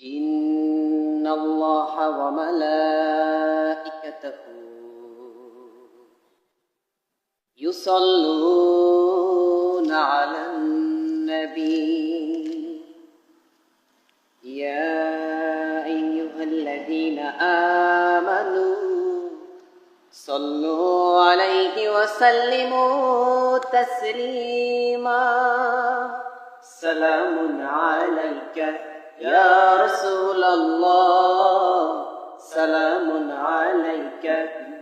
إن الله وملائكته يصلون على النبي يا أيها الذين آمنوا صلوا عليه وسلموا تسليما سلام عليك يا رسول الله سلام عليك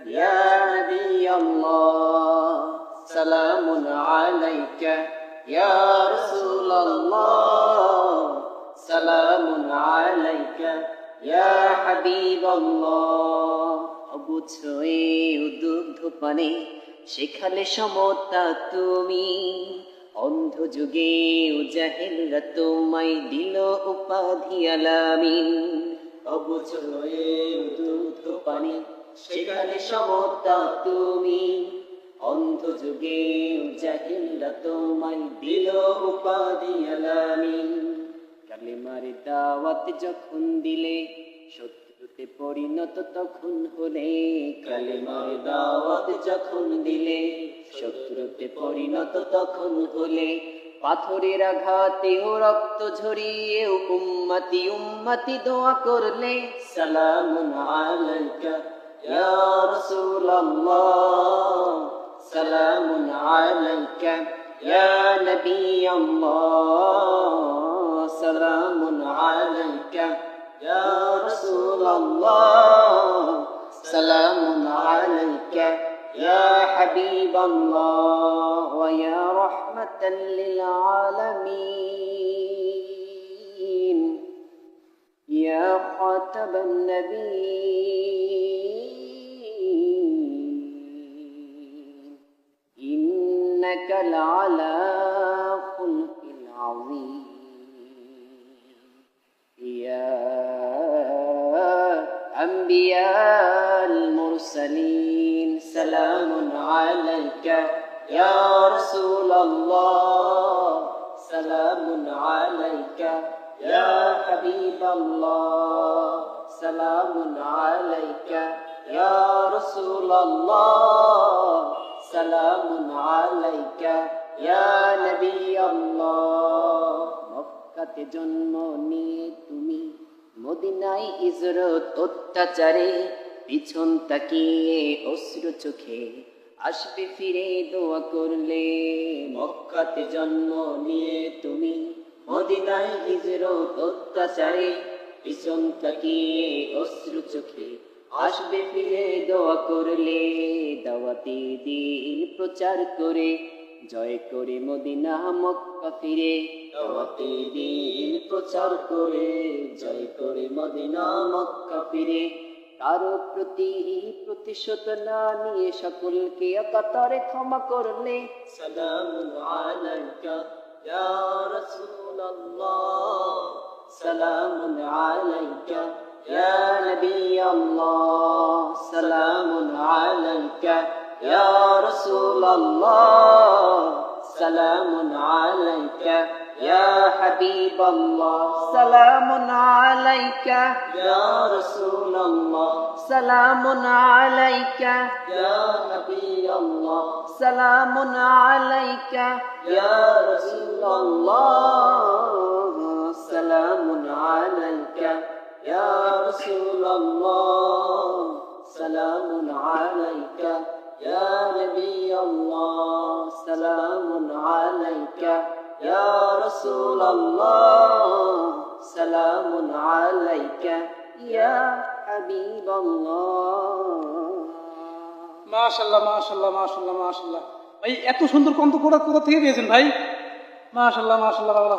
يا نبي الله سلام عليك يا رسول الله سلام عليك يا حبيب الله অবুঝয়ে উদুগ্ধ পানে শেখালে সমতা তুমি অন্ধ যুগে জাহেলরা তোমায় দিল উপাধি আলামিন অবুঝয়ে উদুগ্ধ পানে শেখালে সমতা তুমি অন্ধ যুগে জাহেলরা তোমায় দিল উপাধি আলামিন কালেমার দাওয়াত যখন দিলে শত্রুতে পরিণত তখন হলে কালেমার দাওয়াত যখন দিলে শত্রুতে পরিণত তখন হলে পাথরের আঘাতে ও রক্ত ঝরিয়ে উম্মতি উম্মতি দোয়া করলে সালামুন আলাইকা ইয়া রাসূলুল্লাহ সালামুন আলাইকা ইয়া নবী আল্লাহ সালামুন আলাইকা ইয়া রাসূলুল্লাহ সালামুন আলাইকা يا حبيب الله ويا رحمة للعالمين يا خاتم النبيين إنك لعلى خلق عظيم يا أنبياء المرسلين سلام عليك يا رسول الله سلام عليك يا حبيب الله سلام عليك يا رسول الله سلام عليك يا نبي الله মক্কাতে জন্ম নিয়ে তুমি মদিনায় হিজরত অত্যাচারে পিছন তাকিয়ে অশ্রু চোখে আসবে ফিরে দোয়া করলে মক্কাতে জন্ম নিয়ে তুমি মদিনায় হিজরত অত্যাচারে পিছন তাকিয়ে অশ্রু চোখে আসবে ফিরে দোয়া করলে দাওয়াতে দ্বীন প্রচার করে জয় করে মদিনা মক্কা ফিরে দাওয়াতে দ্বীন প্রচার করে জয় করে মদিনা মক্কা ফিরে কারো প্রতি প্রতিশোধ না নিয়ে সকলকে একাতারে ক্ষমা করলে সালামুন আলাইকা ইয়া রাসূলুল্লাহ সালামুন আলাইকা ইয়া নবী আল্লাহ সালামুন আলাইকা ইয়া রাসূলুল্লাহ সালামুন আলাইকা يا حبيب الله سلام عليك يا رسول الله سلام عليك يا نبي الله سلام عليك يا رسول الله سلام عليك يا رسول الله سلام عليك يا نبي الله سلام عليك يا رسول الله سلام عليك يا حبيب الله মাশাআল্লাহ মাশাআল্লাহ মাশাআল্লাহ মাশাআল্লাহ ভাই এত সুন্দর কণ্ঠ কোথা থেকে পেয়েছেন ভাই মাশাআল্লাহ মাশাআল্লাহ বাবা